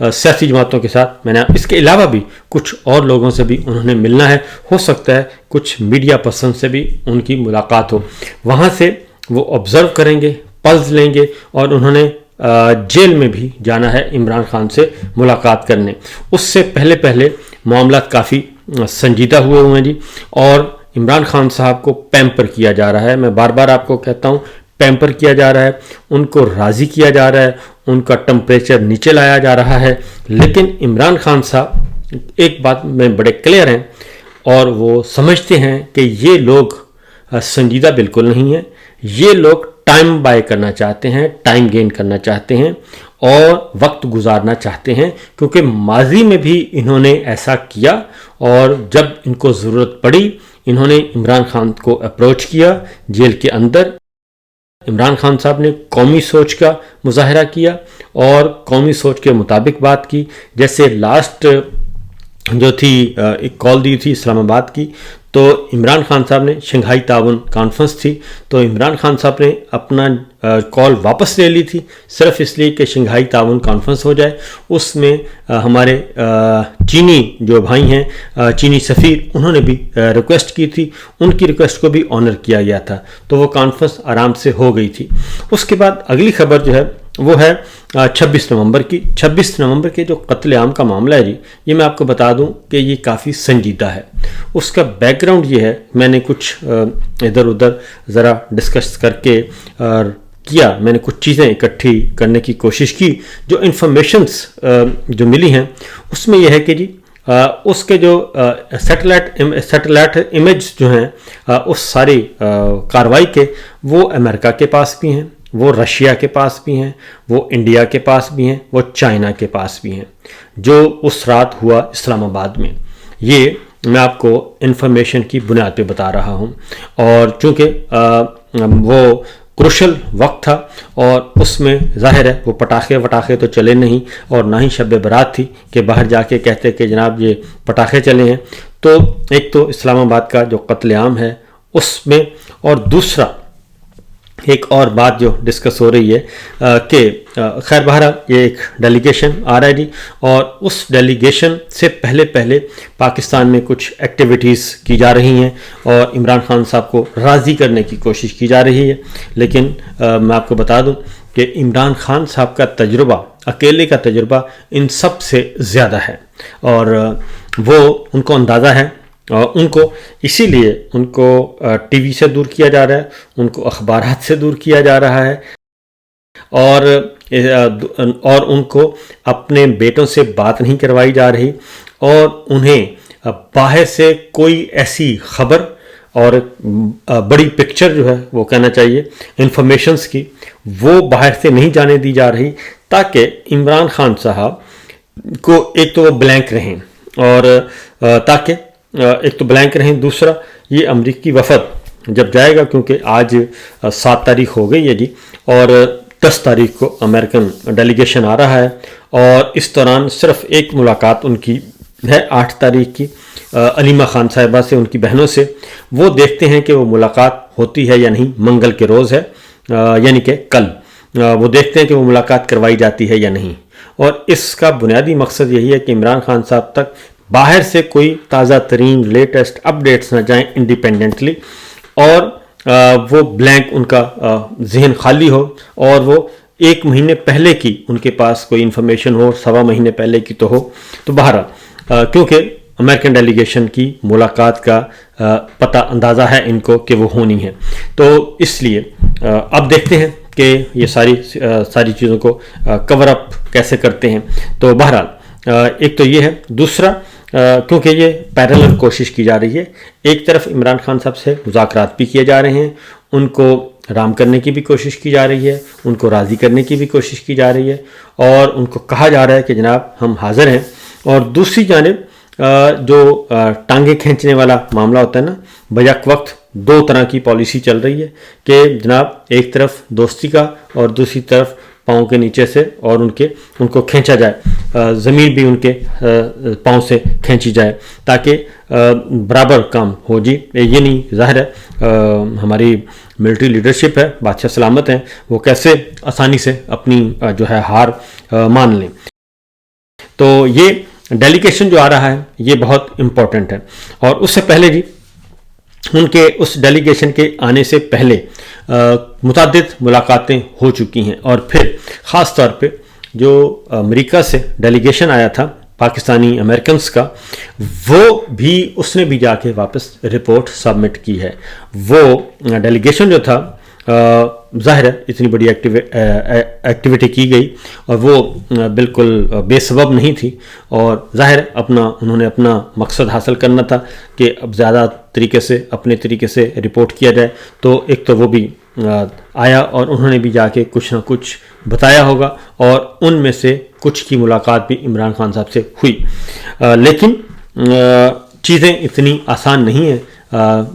سیاسی جماعتوں کے ساتھ میں نے اس کے علاوہ بھی کچھ اور لوگوں سے بھی انہوں نے ملنا ہے. ہو سکتا ہے کچھ میڈیا پرسن سے بھی ان کی ملاقات ہو. وہاں سے وہ آبزرو کریں گے, پلس لیں گے, اور انہوں نے جیل میں بھی جانا ہے عمران خان سے ملاقات کرنے. اس سے پہلے معاملات کافی سنجیدہ ہوئے ہیں جی, اور عمران خان صاحب کو پیمپر کیا جا رہا ہے. میں بار بار آپ کو کہتا ہوں, پیمپر کیا جا رہا ہے, ان کو راضی کیا جا رہا ہے, ان کا ٹمپریچر نیچے لایا جا رہا ہے. لیکن عمران خان صاحب ایک بات میں بڑے کلیئر ہیں, اور وہ سمجھتے ہیں کہ یہ لوگ سنجیدہ بالکل نہیں ہیں. یہ لوگ ٹائم بائی کرنا چاہتے ہیں, ٹائم گین کرنا چاہتے ہیں, اور وقت گزارنا چاہتے ہیں, کیونکہ ماضی میں بھی انہوں نے ایسا کیا, اور جب ان کو ضرورت پڑی انہوں نے عمران خان کو اپروچ کیا جیل کے اندر. عمران خان صاحب نے قومی سوچ کا مظاہرہ کیا اور قومی سوچ کے مطابق بات کی. جیسے لاسٹ جو تھی ایک کال دی تھی اسلام آباد کی, تو عمران خان صاحب نے شنگھائی تعاون کانفرنس تھی, تو عمران خان صاحب نے اپنا کال واپس لے لی تھی صرف اس لیے کہ شنگھائی تعاون کانفرنس ہو جائے. اس میں ہمارے چینی جو بھائی ہیں, چینی سفیر, انہوں نے بھی ریکویسٹ کی تھی, ان کی ریکویسٹ کو بھی آنر کیا گیا تھا, تو وہ کانفرنس آرام سے ہو گئی تھی. اس کے بعد اگلی خبر جو ہے وہ ہے 26 نومبر کی. 26 نومبر کے جو قتل عام کا معاملہ ہے جی, یہ میں آپ کو بتا دوں کہ یہ کافی سنجیدہ ہے. اس کا بیک گراؤنڈ یہ ہے, میں نے کچھ ادھر ادھر ذرا ڈسکس کر کے کیا, میں نے کچھ چیزیں اکٹھی کرنے کی کوشش کی. جو انفارمیشنز جو ملی ہیں اس میں یہ ہے کہ جی اس کے جو سیٹلائٹ امیج جو ہیں اس ساری کاروائی کے, وہ امریکہ کے پاس بھی ہیں, وہ رشیا کے پاس بھی ہیں, وہ انڈیا کے پاس بھی ہیں, وہ چائنا کے پاس بھی ہیں, جو اس رات ہوا اسلام آباد میں. یہ میں آپ کو انفارمیشن کی بنیاد پہ بتا رہا ہوں, اور چونکہ وہ کروشل وقت تھا, اور اس میں ظاہر ہے وہ پٹاخے تو چلے نہیں, اور نہ ہی شب برات تھی کہ باہر جا کے کہتے کہ جناب یہ پٹاخے چلے ہیں. تو ایک تو اسلام آباد کا جو قتل عام ہے اس میں, اور دوسرا ایک اور بات جو ڈسکس ہو رہی ہے کہ خیر بہرحال یہ ایک ڈیلیگیشن آ رہا ہے جی, اور اس ڈیلیگیشن سے پہلے پاکستان میں کچھ ایکٹیویٹیز کی جا رہی ہیں, اور عمران خان صاحب کو راضی کرنے کی کوشش کی جا رہی ہے. لیکن میں آپ کو بتا دوں کہ عمران خان صاحب کا تجربہ, اکیلے کا تجربہ ان سب سے زیادہ ہے, اور وہ ان کو اندازہ ہے, اور ان کو اسی لیے ان کو ٹی وی سے دور کیا جا رہا ہے, ان کو اخبارات سے دور کیا جا رہا ہے, اور ان کو اپنے بیٹوں سے بات نہیں کروائی جا رہی, اور انہیں باہر سے کوئی ایسی خبر اور بڑی پکچر جو ہے وہ کہنا چاہیے انفارمیشنز کی, وہ باہر سے نہیں جانے دی جا رہی, تاکہ عمران خان صاحب کو ایک تو وہ بلینک رہیں, اور تاکہ ایک تو بلینک رہیں, دوسرا یہ امریکی وفد جب جائے گا, کیونکہ آج 7 تاریخ ہو گئی ہے جی, اور 10 تاریخ کو امریکن ڈیلیگیشن آ رہا ہے, اور اس دوران صرف ایک ملاقات ان کی ہے 8 تاریخ کی علیمہ خان صاحبہ سے, ان کی بہنوں سے. وہ دیکھتے ہیں کہ وہ ملاقات ہوتی ہے یا نہیں, منگل کے روز ہے یعنی کہ کل, وہ دیکھتے ہیں کہ وہ ملاقات کروائی جاتی ہے یا نہیں. اور اس کا بنیادی مقصد یہی ہے کہ عمران خان صاحب تک باہر سے کوئی تازہ ترین لیٹسٹ اپڈیٹس نہ جائیں انڈیپینڈنٹلی, اور وہ بلینک ان کا ذہن خالی ہو, اور وہ 1 مہینے پہلے کی ان کے پاس کوئی انفارمیشن ہو, 1.25 مہینے پہلے کی تو ہو. تو بہرحال کیونکہ امریکن ڈیلیگیشن کی ملاقات کا پتہ اندازہ ہے ان کو کہ وہ ہونی ہے, تو اس لیے اب دیکھتے ہیں کہ یہ ساری چیزوں کو کور اپ کیسے کرتے ہیں. تو بہرحال ایک تو یہ ہے. دوسرا کیونکہ یہ پیرلل کوشش کی جا رہی ہے, ایک طرف عمران خان صاحب سے مذاکرات بھی کیے جا رہے ہیں, ان کو رام کرنے کی بھی کوشش کی جا رہی ہے, ان کو راضی کرنے کی بھی کوشش کی جا رہی ہے, اور ان کو کہا جا رہا ہے کہ جناب ہم حاضر ہیں. اور دوسری جانب جو ٹانگیں کھینچنے والا معاملہ ہوتا ہے نا, بیک وقت 2 طرح کی پالیسی چل رہی ہے کہ جناب ایک طرف دوستی کا, اور دوسری طرف پاؤں کے نیچے سے, اور ان کو کھینچا جائے, زمین بھی ان کے پاؤں سے کھینچی جائے, تاکہ برابر کام ہو جی. یہ نہیں, ظاہر ہے ہماری ملٹری لیڈرشپ ہے, بادشاہ سلامت ہیں, وہ کیسے آسانی سے اپنی جو ہے ہار مان لیں. تو یہ ڈیلیگیشن جو آ رہا ہے یہ بہت امپورٹنٹ ہے. اور اس سے پہلے جی ان کے اس ڈیلیگیشن کے آنے سے پہلے متعدد ملاقاتیں ہو چکی ہیں. اور پھر خاص طور پہ جو امریکہ سے ڈیلیگیشن آیا تھا پاکستانی امریکنز کا، وہ بھی اس نے بھی جا کے واپس رپورٹ سبمٹ کی ہے. وہ ڈیلیگیشن جو تھا ظاہر ہے اتنی بڑی ایکٹیویٹی کی گئی اور وہ بالکل بے سبب نہیں تھی، اور ظاہر انہوں نے اپنا مقصد حاصل کرنا تھا کہ اب زیادہ طریقے سے اپنے طریقے سے رپورٹ کیا جائے. تو ایک تو وہ بھی آیا اور انہوں نے بھی جا کے کچھ نہ کچھ بتایا ہوگا، اور ان میں سے کچھ کی ملاقات بھی عمران خان صاحب سے ہوئی. لیکن چیزیں اتنی آسان نہیں ہیں،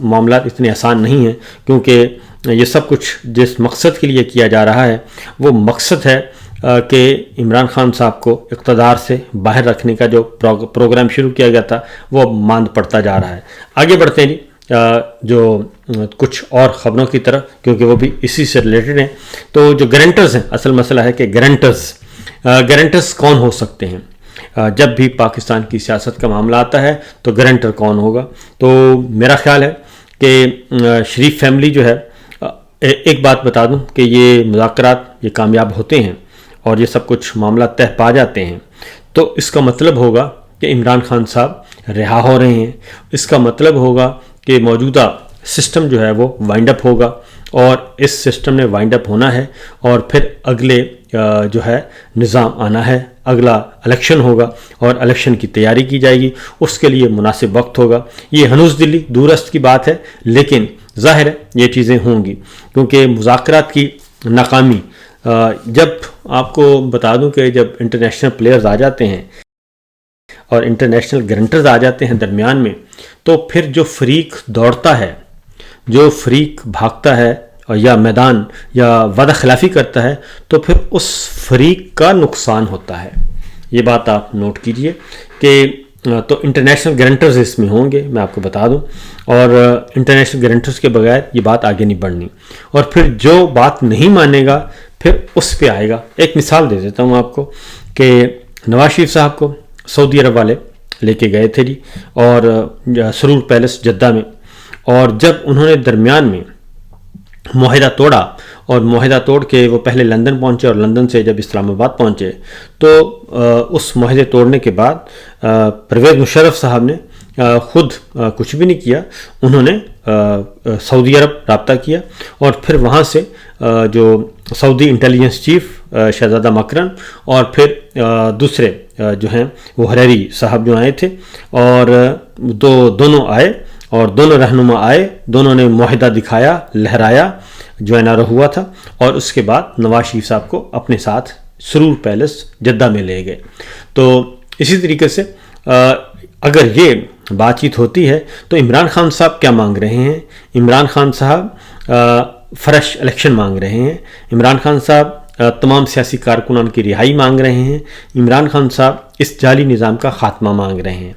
معاملات اتنے آسان نہیں ہیں، کیونکہ یہ سب کچھ جس مقصد کے لیے کیا جا رہا ہے وہ مقصد ہے کہ عمران خان صاحب کو اقتدار سے باہر رکھنے کا جو پروگرام شروع کیا گیا تھا وہ ماند پڑتا جا رہا ہے. آگے بڑھتے ہیں جی جو کچھ اور خبروں کی طرف، کیونکہ وہ بھی اسی سے ریلیٹڈ ہیں. تو جو گارنٹرز ہیں، اصل مسئلہ ہے کہ گارنٹرز کون ہو سکتے ہیں. جب بھی پاکستان کی سیاست کا معاملہ آتا ہے تو گارنٹر کون ہوگا. تو میرا خیال ہے کہ شریف فیملی جو ہے، ایک بات بتا دوں کہ یہ مذاکرات یہ کامیاب ہوتے ہیں اور یہ سب کچھ معاملات طے پا جاتے ہیں تو اس کا مطلب ہوگا کہ عمران خان صاحب رہا ہو رہے ہیں. اس کا مطلب ہوگا کہ موجودہ سسٹم جو ہے وہ وائنڈ اپ ہوگا، اور اس سسٹم نے وائنڈ اپ ہونا ہے، اور پھر اگلے جو ہے نظام آنا ہے، اگلا الیکشن ہوگا اور الیکشن کی تیاری کی جائے گی. اس کے لیے مناسب وقت ہوگا. یہ ہنوز دلی دورست کی بات ہے، لیکن ظاہر ہے یہ چیزیں ہوں گی، کیونکہ مذاکرات کی ناکامی، جب آپ کو بتا دوں کہ جب انٹرنیشنل پلیئرز آ جاتے ہیں اور انٹرنیشنل گارنٹرز آ جاتے ہیں درمیان میں، تو پھر جو فریق دوڑتا ہے، جو فریق بھاگتا ہے اور یا میدان یا وعدہ خلافی کرتا ہے، تو پھر اس فریق کا نقصان ہوتا ہے. یہ بات آپ نوٹ کیجئے کہ تو انٹرنیشنل گارنٹرز اس میں ہوں گے، میں آپ کو بتا دوں، اور انٹرنیشنل گارنٹرز کے بغیر یہ بات آگے نہیں بڑھنی. اور پھر جو بات نہیں مانے گا پھر اس پہ آئے گا. ایک مثال دے دیتا ہوں آپ کو کہ نواز شریف صاحب کو سعودی عرب والے لے کے گئے تھے جی، اور سرور پیلس جدہ میں، اور جب انہوں نے درمیان میں معاہدہ توڑا، اور معاہدہ توڑ کے وہ پہلے لندن پہنچے اور لندن سے جب اسلام آباد پہنچے تو اس معاہدے توڑنے کے بعد پرویز مشرف صاحب نے خود کچھ بھی نہیں کیا. انہوں نے سعودی عرب رابطہ کیا، اور پھر وہاں سے جو سعودی انٹیلیجنس چیف شہزادہ مکرم اور پھر دوسرے جو ہیں وہ حریری صاحب جو آئے تھے، اور دونوں آئے اور دونوں رہنما آئے، دونوں نے معاہدہ دکھایا، لہرایا جو این آر او ہوا تھا، اور اس کے بعد نواز شریف صاحب کو اپنے ساتھ سرور پیلس جدہ میں لے گئے. تو اسی طریقے سے اگر یہ بات چیت ہوتی ہے تو عمران خان صاحب کیا مانگ رہے ہیں؟ عمران خان صاحب فریش الیکشن مانگ رہے ہیں. عمران خان صاحب تمام سیاسی کارکنان کی رہائی مانگ رہے ہیں. عمران خان صاحب اس جعلی نظام کا خاتمہ مانگ رہے ہیں،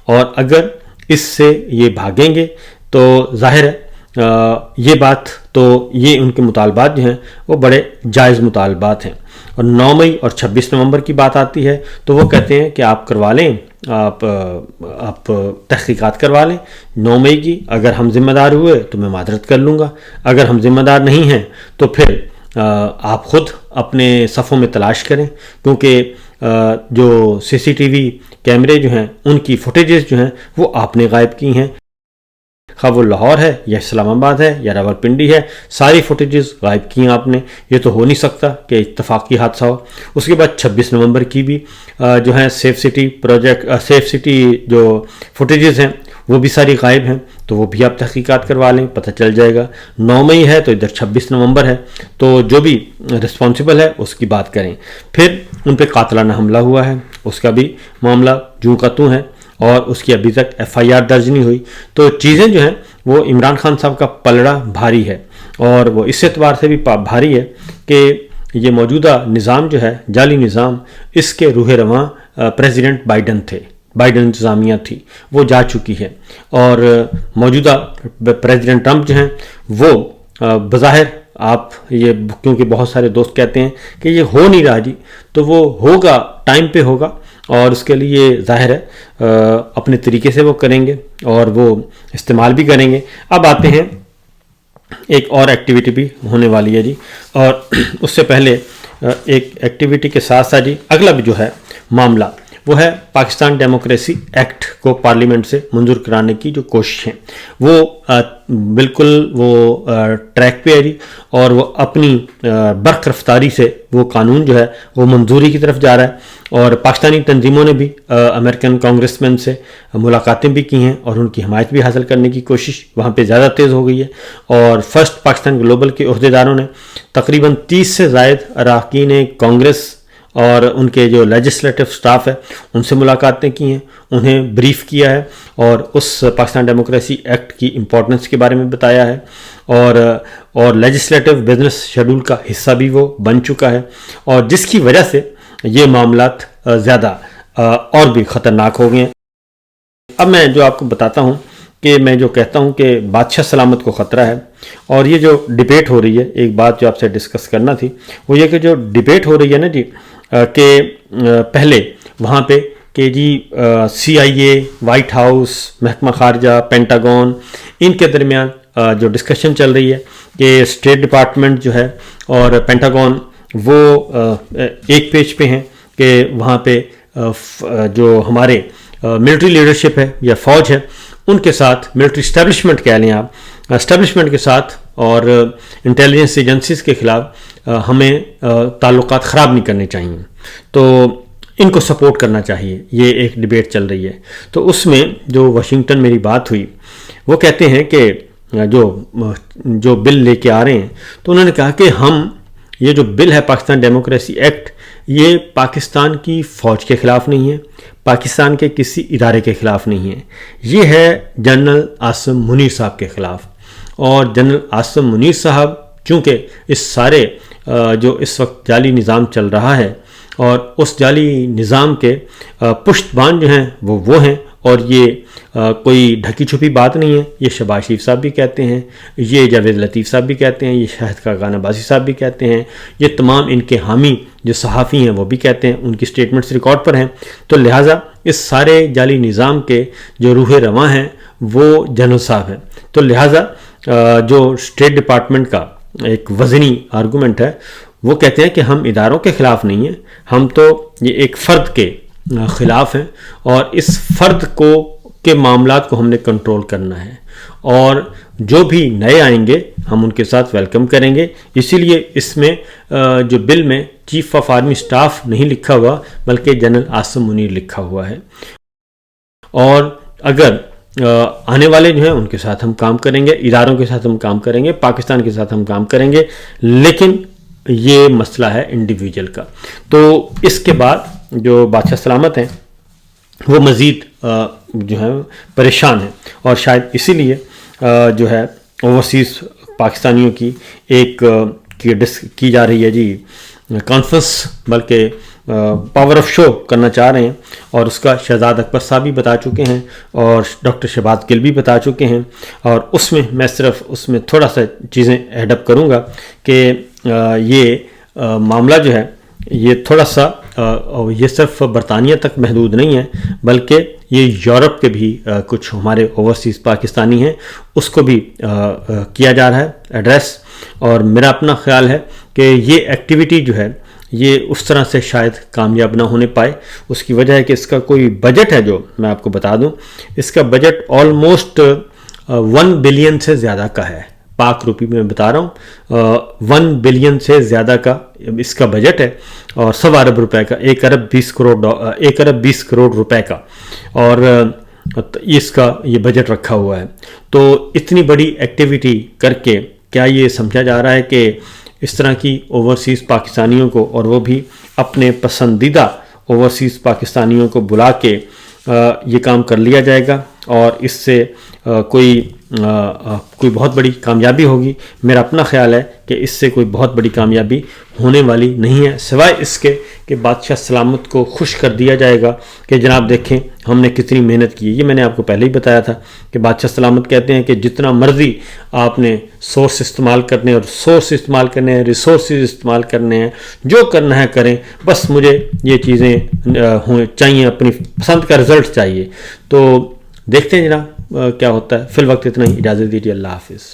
اور اگر اس سے یہ بھاگیں گے تو ظاہر ہے یہ بات تو یہ ان کے مطالبات جو ہیں وہ بڑے جائز مطالبات ہیں. اور 9 مئی اور 26 نومبر کی بات آتی ہے تو وہ کہتے ہیں کہ آپ کروا لیں، آپ تحقیقات کروا لیں 9 مئی کی. اگر ہم ذمہ دار ہوئے تو میں معذرت کر لوں گا، اگر ہم ذمہ دار نہیں ہیں تو پھر آپ خود اپنے صفوں میں تلاش کریں، کیونکہ جو سی سی ٹی وی کیمرے جو ہیں ان کی فوٹیجز جو ہیں وہ آپ نے غائب کی ہیں، خواہ وہ لاہور ہے یا اسلام آباد ہے یا راول پنڈی ہے، ساری فوٹیجز غائب کی ہیں آپ نے. یہ تو ہو نہیں سکتا کہ اتفاقی حادثہ ہو. اس کے بعد 26 نومبر کی بھی جو ہے سیف سٹی جو فوٹیجز ہیں وہ بھی ساری غائب ہیں، تو وہ بھی آپ تحقیقات کروا لیں، پتہ چل جائے گا. 9 مئی ہے تو ادھر 26 نومبر ہے، تو جو بھی رسپانسبل ہے اس کی بات کریں. پھر ان پہ قاتلانہ حملہ ہوا ہے، اس کا بھی معاملہ جوں کا توں ہے، اور اس کی ابھی تک ایف آئی آر درج نہیں ہوئی. تو چیزیں جو ہیں وہ عمران خان صاحب کا پلڑا بھاری ہے، اور وہ اس اعتبار سے بھی بھاری ہے کہ یہ موجودہ نظام جو ہے جعلی نظام، اس کے روح رواں پریزیڈنٹ بائیڈن تھے، بائیڈن انتظامیہ تھی، وہ جا چکی ہے. اور موجودہ پریزیڈنٹ ٹرمپ جو ہیں وہ بظاہر آپ یہ، کیونکہ بہت سارے دوست کہتے ہیں کہ یہ ہو نہیں رہا جی، تو وہ ہوگا، ٹائم پہ ہوگا، اور اس کے لیے ظاہر ہے اپنے طریقے سے وہ کریں گے اور وہ استعمال بھی کریں گے۔ اب آتے ہیں ایک اور ایکٹیویٹی بھی ہونے والی ہے جی، اور اس سے پہلے ایک ایکٹیویٹی کے ساتھ ساتھ جی اگلا بھی جو ہے معاملہ وہ ہے پاکستان ڈیموکریسی ایکٹ کو پارلیمنٹ سے منظور کرانے کی جو کوشش ہیں وہ بالکل وہ ٹریک پہ ہے جی، اور وہ اپنی برق رفتاری سے وہ قانون جو ہے وہ منظوری کی طرف جا رہا ہے۔ اور پاکستانی تنظیموں نے بھی امریکن کانگریس مین سے ملاقاتیں بھی کی ہیں اور ان کی حمایت بھی حاصل کرنے کی کوشش وہاں پہ زیادہ تیز ہو گئی ہے، اور فرسٹ پاکستان گلوبل کے عہدیداروں نے تقریباً 30 سے زائد اراکین کانگریس اور ان کے جو لیجسلیٹو سٹاف ہے ان سے ملاقاتیں کی ہیں، انہیں بریف کیا ہے اور اس پاکستان ڈیموکریسی ایکٹ کی امپورٹنس کے بارے میں بتایا ہے، اور لیجسلیٹو بزنس شیڈول کا حصہ بھی وہ بن چکا ہے، اور جس کی وجہ سے یہ معاملات زیادہ اور بھی خطرناک ہو گئے ہیں۔ اب میں جو آپ کو بتاتا ہوں کہ میں جو کہتا ہوں کہ بادشاہ سلامت کو خطرہ ہے، اور یہ جو ڈیبیٹ ہو رہی ہے، ایک بات جو آپ سے ڈسکس کرنا تھی وہ یہ کہ جو ڈیبیٹ ہو رہی ہے نا جی، کہ پہلے وہاں پہ کہ جی CIA، وائٹ ہاؤس، محکمہ خارجہ، پینٹاگون، ان کے درمیان جو ڈسکشن چل رہی ہے کہ اسٹیٹ ڈپارٹمنٹ جو ہے اور پینٹاگون وہ ایک پیج پہ ہیں کہ وہاں پہ جو ہمارے ملٹری لیڈرشپ ہے یا فوج ہے ان کے ساتھ، ملٹری اسٹیبلشمنٹ کہہ لیں آپ، اسٹیبلشمنٹ کے ساتھ اور انٹیلیجنس ایجنسیز کے خلاف ہمیں تعلقات خراب نہیں کرنے چاہیے، تو ان کو سپورٹ کرنا چاہیے، یہ ایک ڈیبیٹ چل رہی ہے۔ تو اس میں جو واشنگٹن میری بات ہوئی وہ کہتے ہیں کہ جو بل لے کے آ رہے ہیں، تو انہوں نے کہا کہ ہم یہ جو بل ہے پاکستان ڈیموکریسی ایکٹ، یہ پاکستان کی فوج کے خلاف نہیں ہے، پاکستان کے کسی ادارے کے خلاف نہیں ہے، یہ ہے جنرل عاصم منیر صاحب کے خلاف۔ اور جنرل عاصم منیر صاحب چونکہ اس سارے جو اس وقت جعلی نظام چل رہا ہے اور اس جعلی نظام کے پشت بان جو ہیں وہ ہیں، اور یہ کوئی ڈھکی چھپی بات نہیں ہے، یہ شہباز شریف صاحب بھی کہتے ہیں، یہ جاوید لطیف صاحب بھی کہتے ہیں، یہ شاہد خاقان عباسی صاحب بھی کہتے ہیں، یہ تمام ان کے حامی جو صحافی ہیں وہ بھی کہتے ہیں، ان کی سٹیٹمنٹس ریکارڈ پر ہیں۔ تو لہٰذا اس سارے جعلی نظام کے جو روح رواں ہیں وہ جنرل صاحب ہیں، تو لہٰذا جو اسٹیٹ ڈپارٹمنٹ کا ایک وزنی آرگومنٹ ہے وہ کہتے ہیں کہ ہم اداروں کے خلاف نہیں ہیں، ہم تو یہ ایک فرد کے خلاف ہیں، اور اس فرد کے معاملات کو ہم نے کنٹرول کرنا ہے، اور جو بھی نئے آئیں گے ہم ان کے ساتھ ویلکم کریں گے۔ اسی لیے اس میں جو بل میں چیف آف آرمی سٹاف نہیں لکھا ہوا بلکہ جنرل عاصم منیر لکھا ہوا ہے، اور اگر آنے والے جو ہیں ان کے ساتھ ہم کام کریں گے، اداروں کے ساتھ ہم کام کریں گے، پاکستان کے ساتھ ہم کام کریں گے، لیکن یہ مسئلہ ہے انڈیویجول کا۔ تو اس کے بعد جو بادشاہ سلامت ہیں وہ مزید جو ہے پریشان ہیں، اور شاید اسی لیے جو ہے اوورسیز پاکستانیوں کی ایک کی جا رہی ہے جی کانفرنس، بلکہ پاور آف شو کرنا چاہ رہے ہیں، اور اس کا شہزاد اکبر صاحب بھی بتا چکے ہیں اور ڈاکٹر شہباز گل بھی بتا چکے ہیں، اور اس میں میں صرف اس میں تھوڑا سا چیزیں ایڈ اپ کروں گا کہ یہ معاملہ جو ہے یہ تھوڑا سا یہ صرف برطانیہ تک محدود نہیں ہے، بلکہ یہ یورپ کے بھی کچھ ہمارے اوورسیز پاکستانی ہیں اس کو بھی کیا جا رہا ہے ایڈریس، اور میرا اپنا خیال ہے کہ یہ ایکٹیویٹی جو ہے یہ اس طرح سے شاید کامیاب نہ ہونے پائے۔ اس کی وجہ ہے کہ اس کا کوئی بجٹ ہے، جو میں آپ کو بتا دوں اس کا بجٹ آلموسٹ 1 بلین سے زیادہ کا ہے، پاک روپی میں بتا رہا ہوں، 1 بلین سے زیادہ کا اس کا بجٹ ہے، اور 100 ارب روپے کا، 1 ارب 20 کروڑ روپے کا، اور اس کا یہ بجٹ رکھا ہوا ہے۔ تو اتنی بڑی ایکٹیویٹی کر کے کیا یہ سمجھا جا رہا ہے کہ اس طرح کی اوورسیز پاکستانیوں کو، اور وہ بھی اپنے پسندیدہ اوورسیز پاکستانیوں کو بلا کے یہ کام کر لیا جائے گا، اور اس سے کوئی کوئی بہت بڑی کامیابی ہوگی. میرا اپنا خیال ہے کہ اس سے کوئی بہت بڑی کامیابی ہونے والی نہیں ہے، سوائے اس کے کہ بادشاہ سلامت کو خوش کر دیا جائے گا کہ جناب دیکھیں ہم نے کتنی محنت کی ہے. یہ میں نے آپ کو پہلے ہی بتایا تھا کہ بادشاہ سلامت کہتے ہیں کہ جتنا مرضی آپ نے سورس استعمال کرنے اور سورس استعمال کرنے ہیں، ریسورسز استعمال کرنے ہیں، جو کرنا ہے کریں، بس مجھے یہ چیزیں چاہیے، اپنی پسند کا رزلٹ چاہیے. تو دیکھتے ہیں جناب کیا ہوتا ہے. فی الوقت اتنا ہی، اجازت دیجیے. اللہ حافظ.